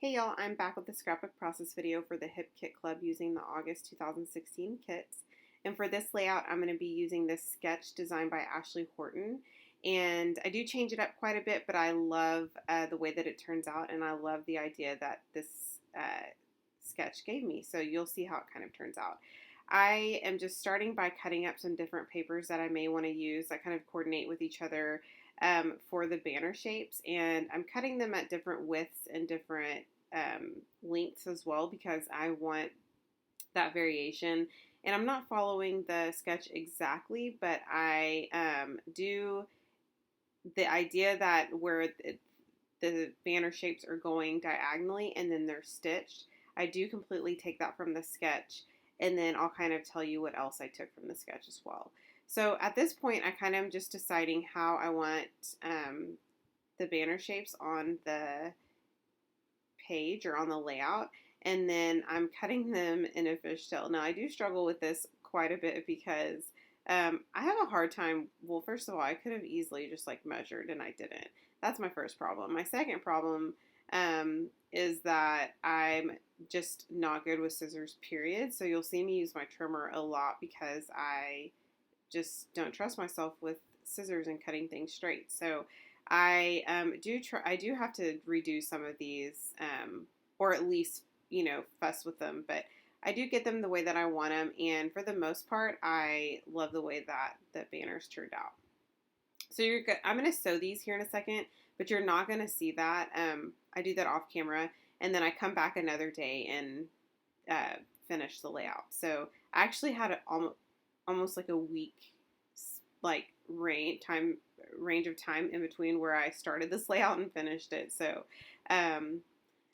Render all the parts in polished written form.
Hey y'all, I'm back with the scrapbook process video for the Hip Kit Club using the August 2016 kits. And for this layout, I'm going to be using this sketch designed by Ashley Horton. And I do change it up quite a bit, but I love the way that it turns out, and I love the idea that this sketch gave me. So you'll see how it kind of turns out. I am just starting by cutting up some different papers that I may want to use that kind of coordinate with each other for the banner shapes, and I'm cutting them at different widths and different lengths as well because I want that variation. And I'm not following the sketch exactly, but I do the idea that where the banner shapes are going diagonally and then they're stitched. I do completely take that from the sketch, and then I'll kind of tell you what else I took from the sketch as well. So at this point, I kind of am just deciding how I want the banner shapes on the page or on the layout, and then I'm cutting them in a fishtail. Now I do struggle with this quite a bit because I have a hard time. Well, first of all, I could have easily just like measured and I didn't. That's my first problem. My second problem is that I'm just not good with scissors, period. So you'll see me use my trimmer a lot because I just don't trust myself with scissors and cutting things straight. So I do have to redo some of these, or at least fuss with them. But I do get them the way that I want them, and for the most part, I love the way that the banners turned out. So you're good. I'm gonna sew these here in a second, but you're not gonna see that. I do that off camera, and then I come back another day and finish the layout. So I actually had almost like a week, like range of time in between where I started this layout and finished it. So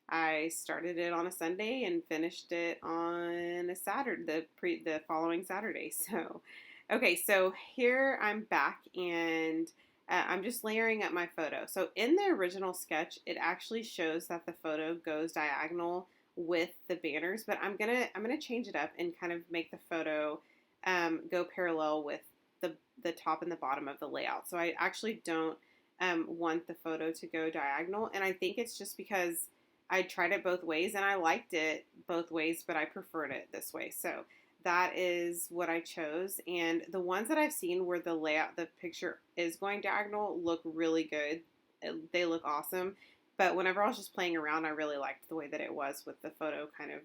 I started it on a Sunday and finished it on a Saturday, the following Saturday. So okay, so here I'm back, and I'm just layering up my photo. So in the original sketch, it actually shows that the photo goes diagonal with the banners, but I'm gonna change it up and kind of make the photo go parallel with the top and the bottom of the layout. So I actually don't want the photo to go diagonal, and I think it's just because I tried it both ways and I liked it both ways, but I preferred it this way. So that is what I chose. And the ones that I've seen where the picture is going diagonal look really good. They look awesome. But whenever I was just playing around, I really liked the way that it was with the photo kind of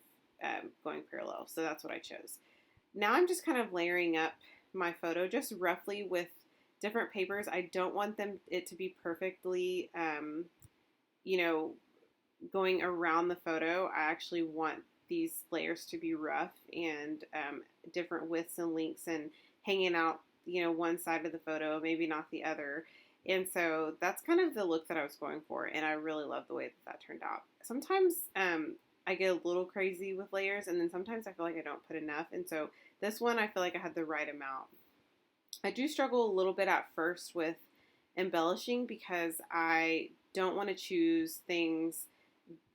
going parallel. So that's what I chose. Now I'm just kind of layering up my photo just roughly with different papers. I don't want it to be perfectly, you know, going around the photo. I actually want these layers to be rough and different widths and lengths and hanging out, one side of the photo, maybe not the other. And so that's kind of the look that I was going for, and I really love the way that turned out. Sometimes I get a little crazy with layers, and then sometimes I feel like I don't put enough, and so this one I feel like I had the right amount. I do struggle a little bit at first with embellishing because I don't want to choose things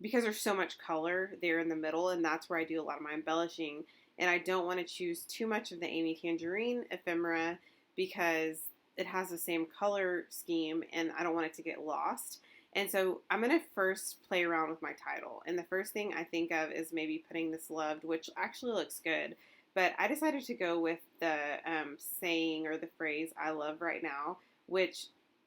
because there's so much color there in the middle, and that's where I do a lot of my embellishing. And I don't want to choose too much of the Amy Tangerine ephemera because it has the same color scheme, and I don't want it to get lost. And so I'm going to first play around with my title. And the first thing I think of is maybe putting this loved, which actually looks good. But I decided to go with the saying or the phrase I love right now, which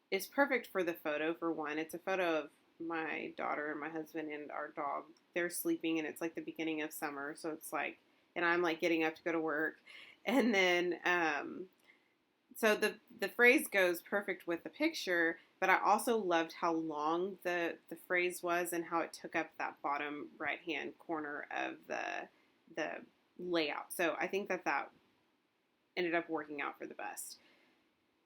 is perfect for the photo for one. It's a photo of my daughter and my husband and our dog. They're sleeping, and it's like the beginning of summer. So it's like, and I'm like getting up to go to work. And then, so the phrase goes perfect with the picture, but I also loved how long the phrase was and how it took up that bottom right hand corner of the layout. So I think that ended up working out for the best.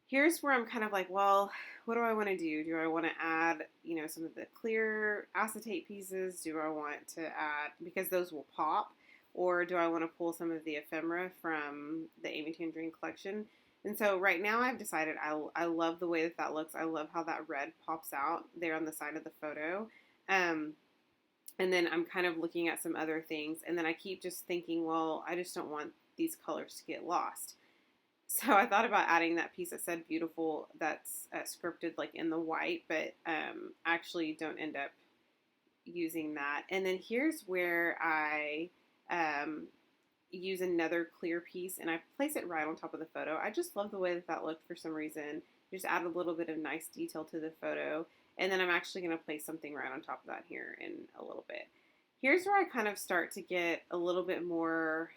Here's where I'm kind of like, well, what do I want to do? Do I want to add, some of the clear acetate pieces? Do I want to add, because those will pop, or do I want to pull some of the ephemera from the Amy Tangerine collection? And so right now I've decided I love the way that looks. I love how that red pops out there on the side of the photo. And then I'm kind of looking at some other things, and then I keep just thinking, well, I just don't want these colors to get lost. So I thought about adding that piece that said beautiful that's scripted like in the white, but actually don't end up using that. And then here's where I use another clear piece and I place it right on top of the photo. I just love the way that that looked for some reason. Just add a little bit of nice detail to the photo. And then I'm actually going to place something right on top of that here in a little bit. Here's where I kind of start to get a little bit more,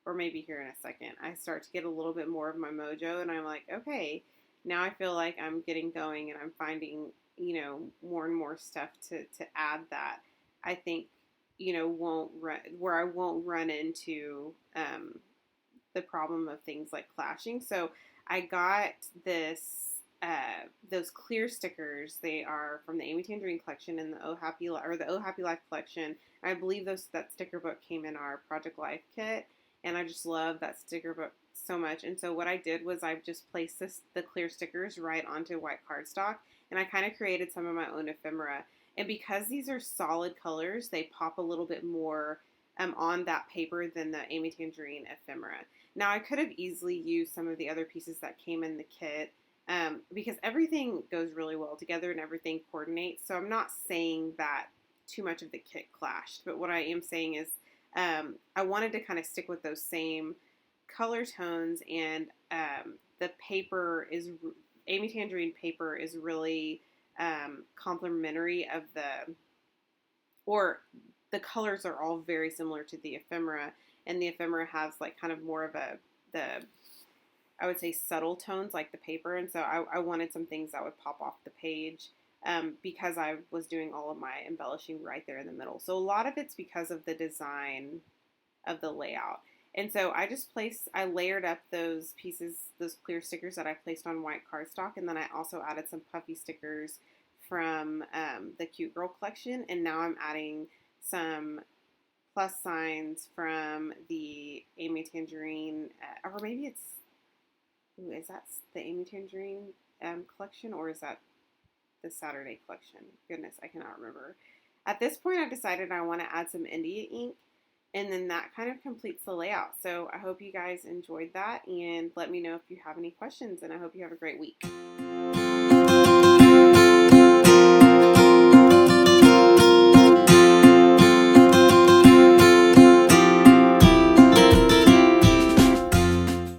or maybe here in a second, I start to get a little bit more of my mojo and I'm like, okay, now I feel like I'm getting going and I'm finding, more and more stuff to add that I think, won't run, where I won't run into the problem of things like clashing. So I got those clear stickers. They are from the Amy Tangerine collection and the Oh Happy Life collection. I believe that sticker book came in our Project Life kit, and I just love that sticker book so much. And so what I did was I just placed the clear stickers right onto white cardstock, and I kind of created some of my own ephemera. And because these are solid colors, they pop a little bit more on that paper than the Amy Tangerine ephemera. Now, I could have easily used some of the other pieces that came in the kit because everything goes really well together and everything coordinates. So I'm not saying that too much of the kit clashed, but what I am saying is I wanted to kind of stick with those same color tones, and the paper is, Amy Tangerine paper is really complementary of or the colors are all very similar to the ephemera, and the ephemera has like kind of more of I would say subtle tones like the paper, and so I wanted some things that would pop off the page because I was doing all of my embellishing right there in the middle. So a lot of it's because of the design of the layout. And so I layered up those pieces, those clear stickers that I placed on white cardstock, and then I also added some puffy stickers from the Cute Girl collection, and now I'm adding some plus signs from the Amy Tangerine, or maybe is that the Amy Tangerine collection, or is that the Saturday collection? Goodness, I cannot remember. At this point, I've decided I want to add some India ink, and then that kind of completes the layout. So I hope you guys enjoyed that, and let me know if you have any questions, and I hope you have a great week.